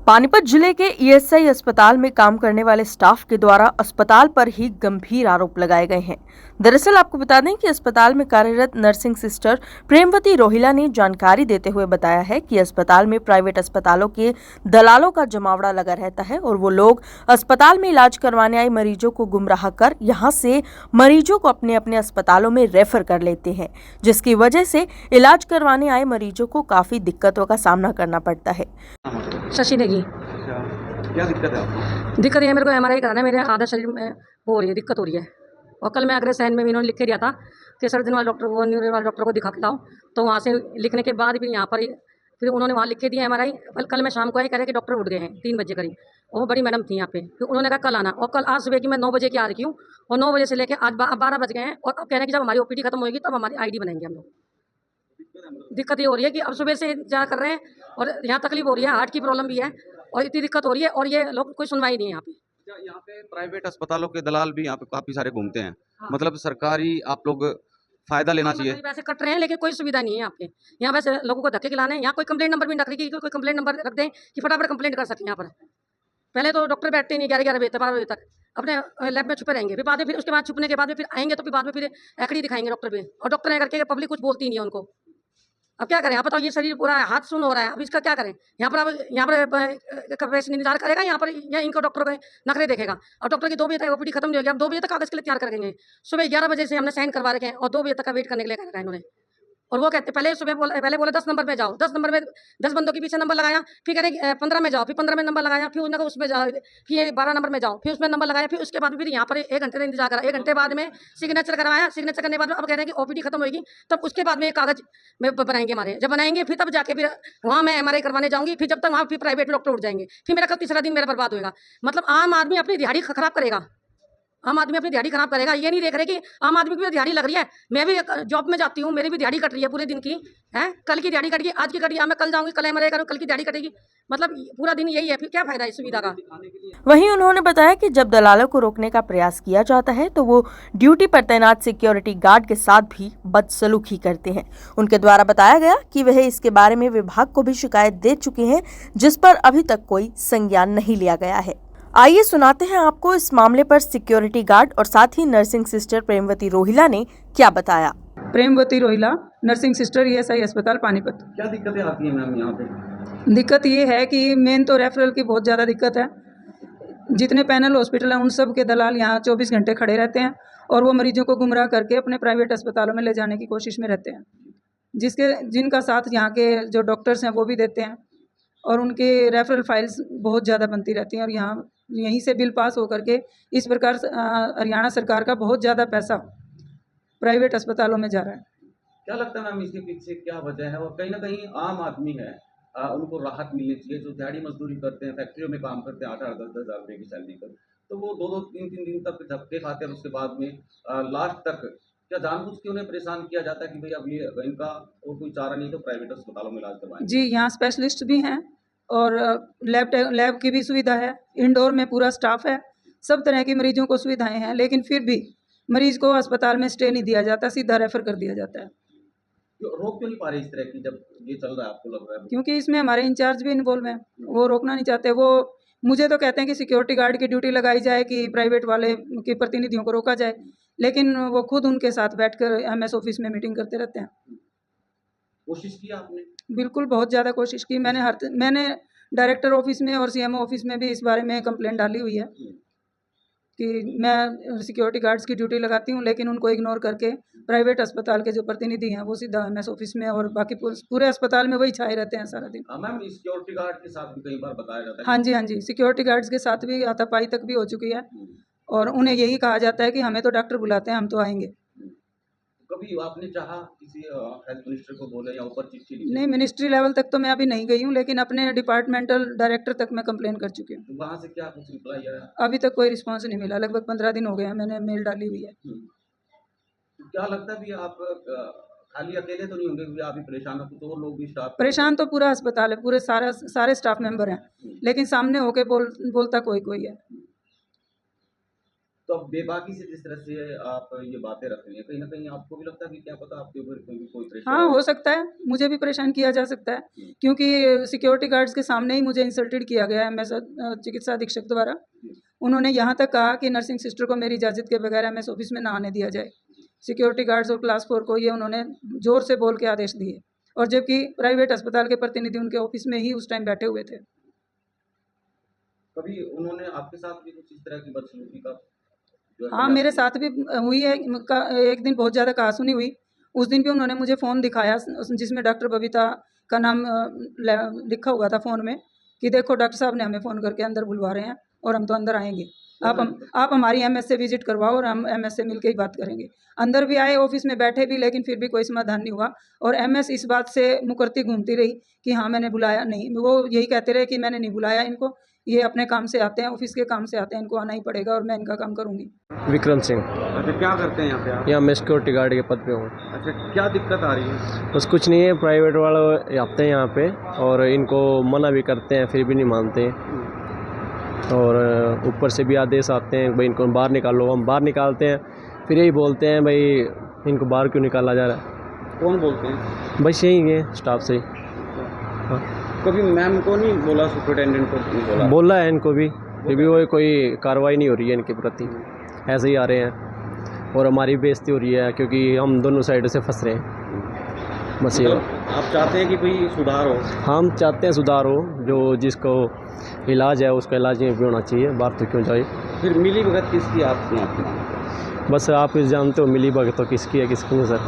पानीपत जिले के ईएसआई अस्पताल में काम करने वाले स्टाफ के द्वारा अस्पताल पर ही गंभीर आरोप लगाए गए हैं। दरअसल आपको बता दें कि अस्पताल में कार्यरत नर्सिंग सिस्टर प्रेमवती रोहिला ने जानकारी देते हुए बताया है कि अस्पताल में प्राइवेट अस्पतालों के दलालों का जमावड़ा लगा रहता है और वो लोग अस्पताल में इलाज करवाने आए मरीजों को गुमराह कर यहाँ से मरीजों को अपने अपने अस्पतालों में रेफर कर लेते हैं, जिसकी वजह से इलाज करवाने आए मरीजों को काफी दिक्कतों का सामना करना पड़ता है। शशि नेगी। अच्छा, क्या दिक्कत है आपको? दिक्कत ये मेरे को एमआरआई कराना है, मेरे आधा शरीर में हो रही है, दिक्कत हो रही है। और कल मैं अगले सहन में भी इन्होंने लिख के दिया था कि 3 दिन वाले डॉक्टर को, न्यूरो वाले डॉक्टर को दिखा के लाओ। तो वहाँ से लिखने के बाद फिर यहाँ पर फिर उन्होंने वहाँ लिख के दिया एमआरआई। कल मैं शाम को आई, कह रहे कि डॉक्टर उठ गए हैं 3 बजे करीब। और वो बड़ी मैडम थी यहाँ पे, फिर उन्होंने कहा कल आना। और कल आज सुबह की मैं 9 बजे की आ रही हूँ और 9 बजे से लेकर आज 12 बज गए हैं। और अब कह रहे हैं कि जब हमारी ओपीडी खत्म होगी तब हमारी आईडी बनाएंगे हम लोग। दिक्कत ये हो रही है कि अब सुबह से इंतजार कर रहे हैं और यहाँ तकलीफ हो रही है, हार्ट की प्रॉब्लम भी है और इतनी दिक्कत हो रही है और ये लोग कोई सुनवाई नहीं है यहाँ पे। अच्छा, यहाँ पे प्राइवेट अस्पतालों के दलाल भी यहाँ पे काफी सारे घूमते हैं। हाँ। मतलब सरकारी आप लोग फायदा लेना चाहिए। पैसे कट रहे हैं लेकिन कोई सुविधा नहीं है यहाँ पे। यहाँ वैसे लोगों को धक्के खिलाने, यहाँ कोई कंप्लेंट नंबर भी रख रही, कोई कंप्लेंट नंबर रख दें कि फटाफट कंप्लेंट कर सकें यहाँ पर। पहले तो डॉक्टर बैठते नहीं 11 बजे तक, 12 बजे तक अपने लैब में छुपे रहेंगे। फिर बाद में, फिर उसके बाद छुपने के बाद में फिर आएंगे तो फिर बाद में फिर एक्ड़ी दिखाएंगे डॉक्टर पे, और डॉक्टर ने करके पब्लिक कुछ बोलती नहीं है उनको। अब क्या करें? यहाँ पर तो ये शरीर पूरा हाथ सुन हो रहा है, अब इसका क्या करें? यहाँ पर अब यहाँ पर पेशेंट इंतजार करेगा यहाँ पर, या इनको डॉक्टर के नखरे देखेगा। और डॉक्टर की 2 बजे तक ओपीडी खत्म नहीं होगी। अब 2 बजे तक कागज के लिए तैयार करेंगे। सुबह 11 बजे से हमने साइन करवा रखे हैं और 2 बजे तक का वेट करने के लिए कहा इन्होंने। और वो कहते पहले सुबह पहले बोले 10 नंबर में जाओ, 10 नंबर में 10 बंदों के पीछे नंबर लगाया, फिर कह रहे 15 में जाओ, फिर 15 में नंबर लगाया, फिर उन्होंने उसमें जाओ, फिर 12 नंबर में जाओ, फिर उसमें नंबर लगाया, फिर उसके बाद फिर यहाँ पर 1 घंटे का इंतजार करा। 1 घंटे बाद में सिग्नेचर करवाया, सिग्नेचर करने के बाद अब कह रहे हैं कि ओपीडी खत्म होगी तब उसके बाद में कागज में बनाएंगे हमारे। जब बनाएंगे फिर तब जाके फिर वहाँ मैं एमआरआई करवाने जाऊँगी। फिर जब तक वहाँ फिर प्राइवेट डॉक्टर उठ जाएंगे, फिर मेरा कल तीसरा दिन मेरा बर्बाद होगा। मतलब आम आदमी अपनी दिहाड़ी खराब करेगा, आम आदमी अपनी दिहाड़ी खराब करेगा। ये नहीं देख रहे कि आम आदमी की भी दिहाड़ी लग रही है। मैं भी जॉब में जाती हूँ, मेरी भी दिहाड़ी कट रही है पूरे दिन की है। कल की दिहाड़ी कट गई, आज की कटी, मैं कल जाऊँगी, कल एमआरआई करूँ, कल की दिहाड़ी कटेगी। मतलब पूरा दिन यही है, फिर क्या फायदा इस सुविधा का? वहीं उन्होंने बताया कि जब दलालों को रोकने का प्रयास किया जाता है तो वो ड्यूटी पर तैनात सिक्योरिटी गार्ड के साथ भी बदसलूकी करते हैं। उनके द्वारा बताया गया कि वह इसके बारे में विभाग को भी शिकायत दे चुके हैं, जिस पर अभी तक कोई संज्ञान नहीं लिया गया है। आइए सुनाते हैं आपको इस मामले पर सिक्योरिटी गार्ड और साथ ही नर्सिंग सिस्टर प्रेमवती रोहिला ने क्या बताया। Premvati Rohila, nursing sister, ESI अस्पताल पानीपत। क्या दिक्कतें आती हैं मैम यहाँ पे? दिक्कत ये है कि मेन तो रेफरल की बहुत ज़्यादा दिक्कत है। जितने पैनल हॉस्पिटल हैं उन सब के दलाल यहाँ 24 घंटे खड़े रहते हैं और वो मरीजों को गुमराह करके अपने प्राइवेट अस्पतालों में ले जाने की कोशिश में रहते हैं, जिनका साथ यहाँ के जो डॉक्टर्स हैं वो भी देते हैं। और उनके रेफरल फाइल्स बहुत ज़्यादा बनती रहती हैं और यहीं से बिल पास होकर के इस प्रकार हरियाणा सरकार का बहुत ज़्यादा पैसा प्राइवेट अस्पतालों में जा रहा है। क्या लगता है मैम इसके पीछे क्या वजह है? और कहीं ना कहीं आम आदमी है, उनको राहत मिलनी चाहिए। जो दिहाड़ी मजदूरी करते हैं, फैक्ट्रियों में काम करते हैं, 8-8, 10-10 हज़ार रुपये की सैलरी पर, तो वो 2-2, 3-3 दिन तक धक्के खाते हैं। उसके बाद में लास्ट तक क्या जानबूझ के उन्हें परेशान किया जाता है कि भाई अब ये इनका और कोई चारा नहीं तो प्राइवेट अस्पतालों में इलाज करवाएं? जी, यहाँ स्पेशलिस्ट भी हैं और लैब की भी सुविधा है, इंडोर में पूरा स्टाफ है, सब तरह की मरीजों को सुविधाएं हैं, लेकिन फिर भी मरीज को अस्पताल में स्टे नहीं दिया जाता, सीधा रेफर कर दिया जाता है। रोक क्यों नहीं पा रहे इस तरह की जब ये चल रहा है? आपको लग रहा है क्योंकि इसमें हमारे इंचार्ज भी इन्वॉल्व हैं, वो रोकना नहीं चाहते। वो मुझे तो कहते हैं कि सिक्योरिटी गार्ड की ड्यूटी लगाई जाए, कि प्राइवेट वाले के प्रतिनिधियों को रोका जाए, लेकिन वो खुद उनके साथ बैठकर एमएस ऑफिस में मीटिंग करते रहते हैं। कोशिश की आपने? बिल्कुल, बहुत ज़्यादा कोशिश की। मैंने डायरेक्टर ऑफिस में और सीएमओ ऑफिस में भी इस बारे में कंप्लेंट डाली हुई है कि मैं सिक्योरिटी गार्ड्स की ड्यूटी लगाती हूँ, लेकिन उनको इग्नोर करके प्राइवेट अस्पताल के जो प्रतिनिधि हैं वो सीधा एमएस ऑफिस में और बाकी पूरे अस्पताल में वही छाए रहते हैं सारा दिन। मैम सिक्योरिटी गार्ड के साथ भी कई बार बताया जाता है। हाँ जी, सिक्योरिटी गार्ड्स के साथ भी हाथापाई तक भी हो चुकी है और उन्हें यही कहा जाता है कि हमें तो डॉक्टर बुलाते हैं, हम तो आएंगे। कभी आपने चाहा किसी हेल्थ मिनिस्टर को बोले या ऊपर चिट्ठी लिखी? नहीं, मिनिस्ट्री लेवल तक तो मैं अभी नहीं गई हूँ, लेकिन अपने डिपार्टमेंटल डायरेक्टर तक मैं कंप्लेन कर चुकी हूँ। तो वहाँ से क्या कुछ रिप्लाई आया? अभी तक कोई रिस्पांस नहीं मिला। लगभग 15 दिन हो गए हैं मैंने मेल डाली हुई है। तो क्या लगता है भी आप खाली अकेले तो नहीं होंगे क्योंकि आप ही परेशान हो, कुछ और लोग भी स्टाफ? परेशान तो पूरा अस्पताल है, पूरे सारे स्टाफ मेंबर हैं, लेकिन सामने होके बोलता कोई है। तो अब बेबाकी से जिस तरह से आप ये बातें रख रही हैं, कहीं ना कहीं आपको भी लगता है कि क्या पता आपके ऊपर कोई प्रेशर हाँ, हो सकता है, मुझे भी परेशान किया जा सकता है, क्योंकि सिक्योरिटी गार्ड्स के सामने ही मुझे इंसल्टेड किया गया है एमएस चिकित्सा अधीक्षक द्वारा। उन्होंने यहाँ तक कहा कि नर्सिंग सिस्टर को मेरी इजाज़त के बगैर एमएस ऑफिस में ना आने दिया जाए। सिक्योरिटी गार्ड्स और क्लास 4 को ये उन्होंने ज़ोर से बोल के आदेश दिए, और जबकि प्राइवेट अस्पताल के प्रतिनिधि उनके ऑफिस में ही उस टाइम बैठे हुए थे। कभी उन्होंने आपके साथ भी कुछ इस तरह की बदसलूकी का जो है हाँ, प्रयास मेरे किया? साथ भी हुई है। एक दिन बहुत ज़्यादा कहासुनी हुई। उस दिन भी उन्होंने मुझे फ़ोन दिखाया जिसमें डॉक्टर बबीता का नाम लिखा हुआ था फ़ोन में, कि देखो डॉक्टर साहब ने हमें फ़ोन करके अंदर बुलवा रहे हैं और हम तो अंदर आएंगे। आप हमारी एमएस से विजिट करवाओ और हम एमएस से मिलकर ही बात करेंगे। अंदर भी आए, ऑफिस में बैठे भी, लेकिन फिर भी कोई समाधान नहीं हुआ। और एमएस इस बात से मुकरती घूमती रही कि हाँ मैंने बुलाया नहीं। वो यही कहते रहे कि मैंने नहीं बुलाया इनको, ये अपने काम से आते हैं, ऑफिस के काम से आते हैं, इनको आना ही पड़ेगा और मैं इनका काम करूँगी। विक्रम सिंह, अच्छा, क्या करते हैं यहाँ पे आप? यहाँ मैं सिक्योरिटी गार्ड के पद पे हूँ। अच्छा, क्या दिक्कत आ रही है? बस कुछ नहीं है, प्राइवेट वाले आते हैं यहाँ पे और इनको मना भी करते हैं, फिर भी नहीं मानते। और ऊपर से भी आदेश आते हैं भाई इनको बाहर निकालो, हम बाहर निकालते हैं, फिर यही बोलते हैं भाई इनको बाहर क्यों निकाला जा रहा है। कौन बोलते हैं? बस यही है, स्टाफ से ही। हाँ, कभी मैम को नहीं बोला, सुपरिटेंडेंट को नहीं बोला? बोला है इनको भी, फिर भी वो कोई कार्रवाई नहीं हो रही है इनके प्रति, ऐसे ही आ रहे हैं और हमारी बेइज्जती हो रही है क्योंकि हम दोनों साइड से फंस रहे हैं। बस ये आप चाहते हैं कि कोई सुधार हो? हम चाहते हैं सुधार हो, जो जिसको इलाज है उसका इलाज यहीं पे होना चाहिए, बाहर तो क्यों जाए। फिर मिली भगत किसकी आपकी? बस आप जानते हो मिली भगत तो किसकी है किसकी नहीं सर।